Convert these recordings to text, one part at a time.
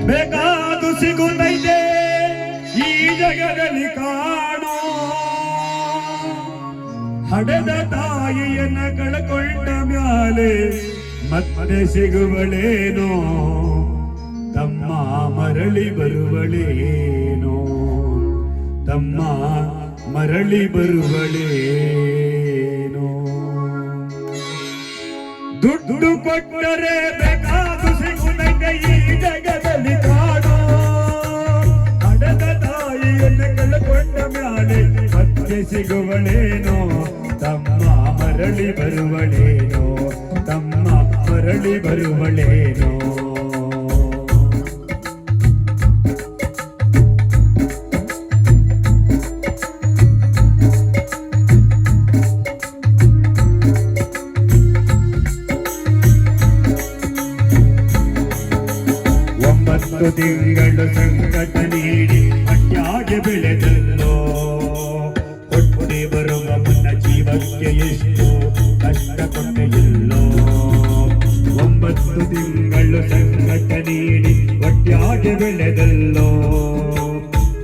ಬೇಕಾದು ಸಿಗುತ್ತೈತೆ ಈ ಜಗದಲ್ಲಿ ಕಾಣೋ ಹಡೆದ ತಾಯಿಯನ್ನ ಕಳ್ಕೊಂಡ ಮ್ಯಾಲೆ ಮತ್ತೆ ಸಿಗುವಳೇನೋ ತಮ್ಮ ಮರಳಿ ಬರುವಳೇನೋ ತಮ್ಮ ಮರಳಿ ಬರುವಳೇನೋ ದುಡ್ಡು ಕೊಟ್ಟರೆ ಬೇಕಾದು ಸಿಗುತ್ತೈತೆ ಈ ಜಗದಲ್ಲಿ ಕಾಣೋ ಹಡೆದ ತಾಯಿಯನ್ನು ಕಳ್ಕೊಂಡ ಮ್ಯಾಲೆ ಮತ್ತೆ ಸಿಗುವಳೇನೋ ತಮ್ಮ ಮರಳಿ ಬರುವಳೇನೋ ತಮ್ಮ ಮರಳಿ ಬರುವಳೇನೋ ತಿಂಗಳು ಸಂಕಟ ನೀಡಿ ಅಡ್ಯಾಗೆ ಬೆಳೆದಲ್ಲೋ ಹೊಟ್ಟೆ ಬರುವ ಮುನ್ನ ಜೀವಕ್ಕೆ ಎಷ್ಟು ಕಷ್ಟ ಕೊಟ್ಟೆಯಲ್ಲೋ 9 ತಿಂಗಳು ಸಂಕಟ ನೀಡಿ ಒಟ್ಟಾಗೆ ಬೆಳೆದಲ್ಲೋ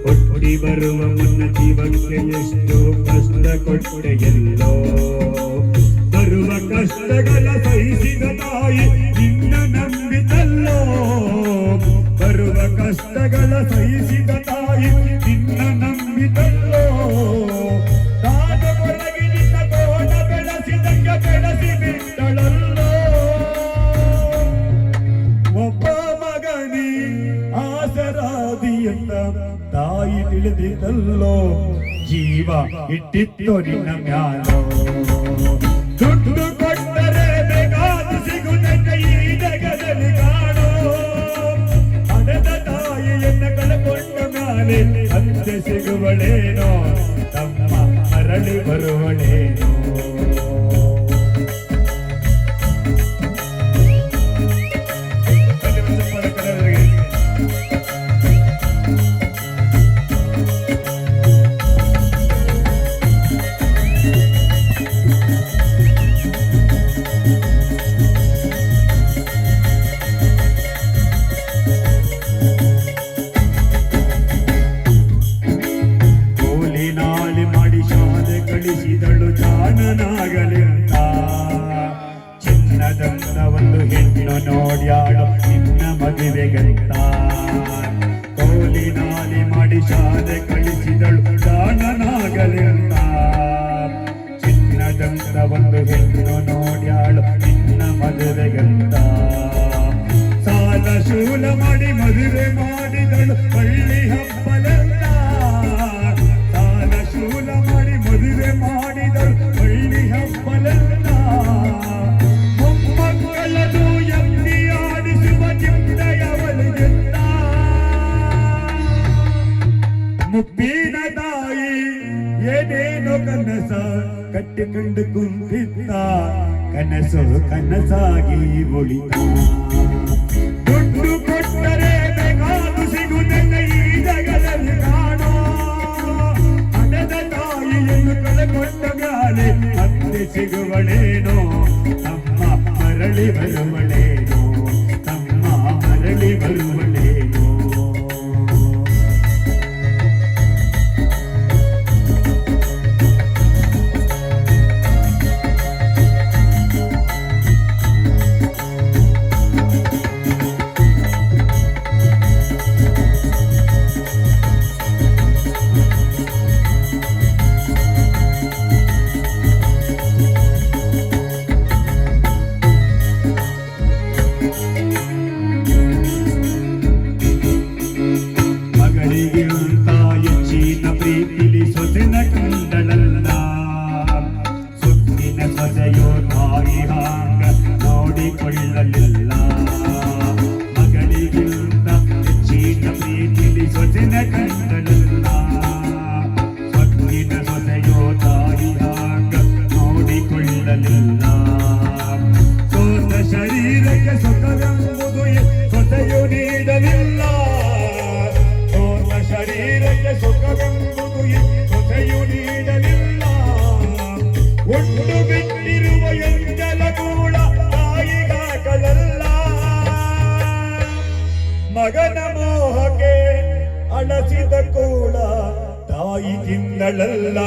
ಹೊಟ್ಟೆ ಬರುವ ಮುನ್ನ ಜೀವಕ್ಕೆ ಎಷ್ಟು ಕಷ್ಟ ಕೊಟ್ಟೆಯಲ್ಲೋ ಬರುವ ಕಷ್ಟಗಳ ಸಹಿಸಿದ ತಾಯಿ ನಿನ್ನ ನಂಬಿದಲ್ಲೋ ಬರುವ ಕಷ್ಟಗಳ ಸಹಿಸಿದ ತಾಯಿ ನಿನ್ನ ನಂಬಿದಲ್ಲೋ ತಾನ ಒಳಗಿ ನಿನ್ನ ತೋಟ ಬೆಳೆಸಿದಂಗ ಬೆಳೆಸಿ ಬಿಟ್ಟಳಲ್ಲೋ ಒಬ್ಬ ಮಗನಿ ಆಸರಾದಿಯಂತ ತಾಯಿ ತಿಳಿದಿದ್ದಲ್ಲೋ ಜೀವ ಇಟ್ಟಿತ್ತು ನಿನ್ನ ಮ್ಯಾಲೋ ದುಡ್ಡು ಕೊಟ್ಟರೆ ಬೇಕಾದು ಸಿಗುತ್ತೈತೆ ಈ ಜಗದಲ್ಲಿ ಕಾಣೋ ಹಡೆದ ತಾಯಿಯನ್ನ ಕಳ್ಕೊಂಡ ಮ್ಯಾಲೆ ಮತ್ತೆ ಸಿಗುವಳೇನೋ ತಮ್ಮ ಮರಳಿ ಬರುವಳೇನೋ ಕಳಿಸಿದಳು ಜಾಣನಾಗಲಿಂತ ಚಿನ್ನದಂತ ಒಂದು ಹೆಣ್ಣು ನೋಡ್ಯಾಳು ನಿನ್ನ ಮದುವೆಗಂತ ಕೋಲಿನಾಲಿ ಮಾಡಿ ಶಾಲೆ ಕಳಿಸಿದಳು ಜಾಣನಾಗಲಿಂತ ಚಿನ್ನದಂತ ಒಂದು ಹೆಣ್ಣು ನೋಡ್ಯಾಳು ನಿನ್ನ ಮದುವೆಗಂತ ಸಾಲ ಶೂಲ ಮಾಡಿ ಮದುವೆ ಮಾಡಿದಳು ಪಳ್ಳಿ ಹಬ್ಬಲಂತ ಸಾಲ ಶೂಲ ಮಾಡಿ ಮದುವೆ ಮಾಡಿದಳು ಪಳ್ಳಿ ಹಬ್ಬಲಂತ ಮೊಮ್ಮಕ್ಕಳನ್ನು ಎಮ್ಮಿಯಾಡಿಸುವ ಚಿಂತೆಯವಳಿಗೆಂತ ಮುಪ್ಪಿನ ತಾಯಿ ಏನೇನೋ ಕನಸ ಕಟ್ಟಿಕೊಂಡು ಕುಂತಿದ್ದ ಕನಸು ಕನಸಾಗಿ ಉಳಿದ ದುಡ್ಡು ಕೊಟ್ಟರೆ ಬೇಕಾದು ಸಿಗುತ್ತದೆ ಈ ಜಗದಲ್ಲಿ ಕಾಣೋ ಹಣದ ತಾಯಿಯನ್ನು ಕಳೆಕೊಂಡ ಮ್ಯಾಲೆ ಮತ್ತೆ ಸಿಗುವಳೇನೋ ತಮ್ಮ ಮರಳಿ ಬರುವಳೇನೋ ತಮ್ಮ ಮರಳಿ ಬರುವಳೇನೋ ಮಗನ ಮೋಹಕ್ಕೆ ಅಳಸಿದ ಕೂಡ ತಾಯಿ ತಿಂದಳಲ್ಲ,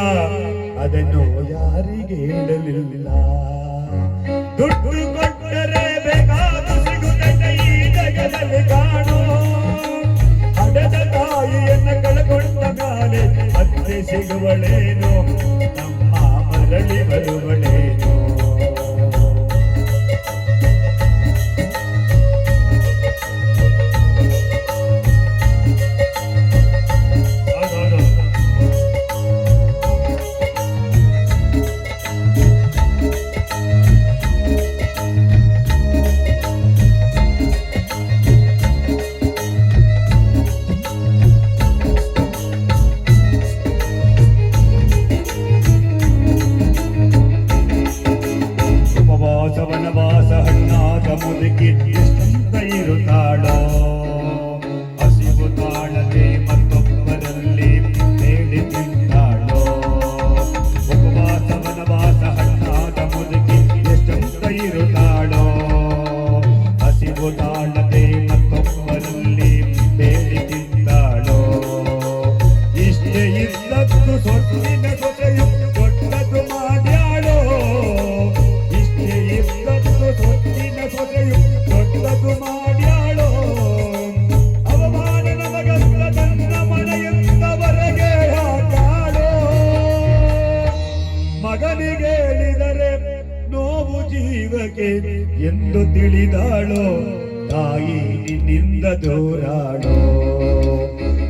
ಅದನ್ನು ಯಾರಿಗೆ ಹೇಳಲಿಲ್ಲ. ದುಡ್ಡು ಕೊಟ್ಟರೆ ಬೇಕಾದ ಸಿಗುತ್ತದೆ ಈ ಜಗದಲ್ಲಿ ಕಾಣೋ, ಹಡೆದ ತಾಯಿಯನ್ನು ಕಳ್ಕೊಂಡ ಮೇಲೆ ಮತ್ತೆ ಸಿಗುವಳೇನೋ, ನಮ್ಮ ಮರಳಿ ಬರುವಳೇನೋ. ವನವಾಸ ಹಣ್ಣಾದ ಮುದುಕಿ ಎಷ್ಟಂತ ಇರುತ್ತಾಳೋ, ಹಸಿವು ತಾಳದೆ ಮತ್ತೊಬ್ಬರಲ್ಲಿ ಬೇಡಿ ತಿಂತಾಳೋ. ಉಪವಾಸ ವನವಾಸ ಹಣ್ಣಾದ ಮುದುಕಿ ಎಷ್ಟಂತ ಇರುತ್ತಾಳೋ, ಹಸಿವು ತಾಳದೆ ಮತ್ತೊಬ್ಬರಲ್ಲಿ ಬೇಡಿ ತಿಂತಾಳೋ. ಇಷ್ಟೇ ಇದ್ದದ್ದು ಸೊಟ್ಟಿನ ಸೊಸೆಯು ದೊಡ್ಡದು ಮಾಡ್ಯಾಳೋ, ದೊಡ್ಡದು ಮಾಡ್ಯಾಳೋ. ಅವಮಾನ ನಮಗಲ್ಲ ನನ್ನ ಮನೆಯಿಂದವರೆಗೆ ಹಾಕಾಳೋ. ಮಗನಿಗೆ ಹೇಳಿದರೆ ನೋವು ಜೀವಕ್ಕೆ ಎಂದು ತಿಳಿದಾಳೋ, ತಾಯಿ ನಿನ್ನಿಂದ ದೂರಾಳೋ.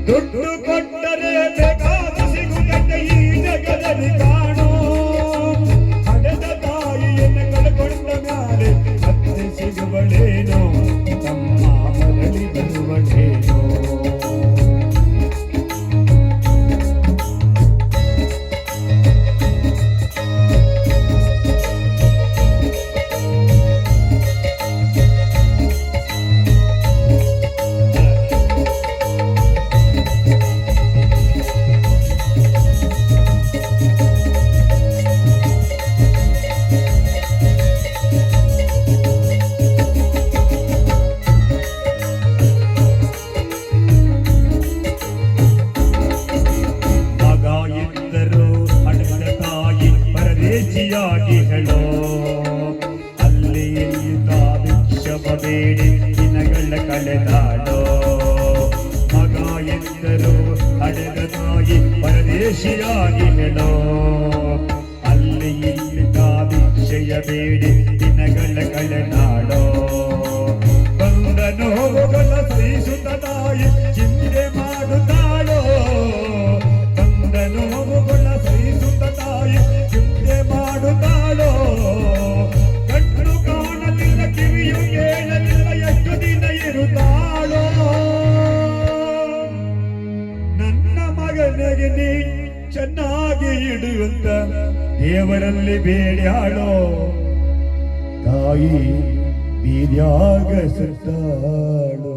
ದುಡ್ಡು ಕೊಟ್ಟರೆ ಬೇಕಾದ ಸಿಗುತ್ತದೆ ಈ ಜಗದಲ್ಲಿ ಕಾಣೋ, ಹಡೆದ ತಾಯಿಯನ್ನು ಕಳ್ಕೊಂಡ ಮ್ಯಾಲೆ ಮತ್ತೆ ಸಿಗುವಳೇನೋ, ತಮ್ಮ ಮರಳಿ ಬರುವಳೇನೋ. ಪರದೇಶಿಯಾಗಿ ಹೇಳೋ, ಅಲ್ಲಿ ಭಿಕ್ಷವ ಬೇಡಿ ದಿನಗಳ ಕಳೆದಾಡೋ. ಮಗ ಎಂದರು ಹಡೆದ ತಾಯಿ ಪರದೇಶಿಯಾಗಿ ಹೇಳೋ, ಅಲ್ಲಿ ಭಿಕ್ಷೆಯ ಬೇಡಿ ದಿನಗಳ ಕಳೆದಾಡೋ. ಬಂದ ನೋವುಗಳ ಸಹಿಸುತ್ತ ತಾಯಿ ಚಿಂತೆ ಮಾಡುತ್ತಾಳೋ, ಬಂದ ನೋವುಗಳ ಸಹಿಸುತ್ತ ತಾಯಿ ಚಿಂತೆ ಮಾಡುತ್ತಾಳೋ. ಕಣ್ಣು ಕಾಣಲಿಲ್ಲ, ಕಿವಿಯು ಕೇಳಲಿಲ್ಲ, ಎಷ್ಟು ದಿನ ಇರುತ್ತಾಳೋ. ನನ್ನ ಮಗನಿಗೆ ನೀ ಚೆನ್ನಾಗಿ ಇಡುವಂತ ದೇವರಲ್ಲಿ ಬೇಡ್ಯಾಳೋ, ತಾಯಿ ಬೀದ್ಯಾಗ ಸುತ್ತಾಳೋ.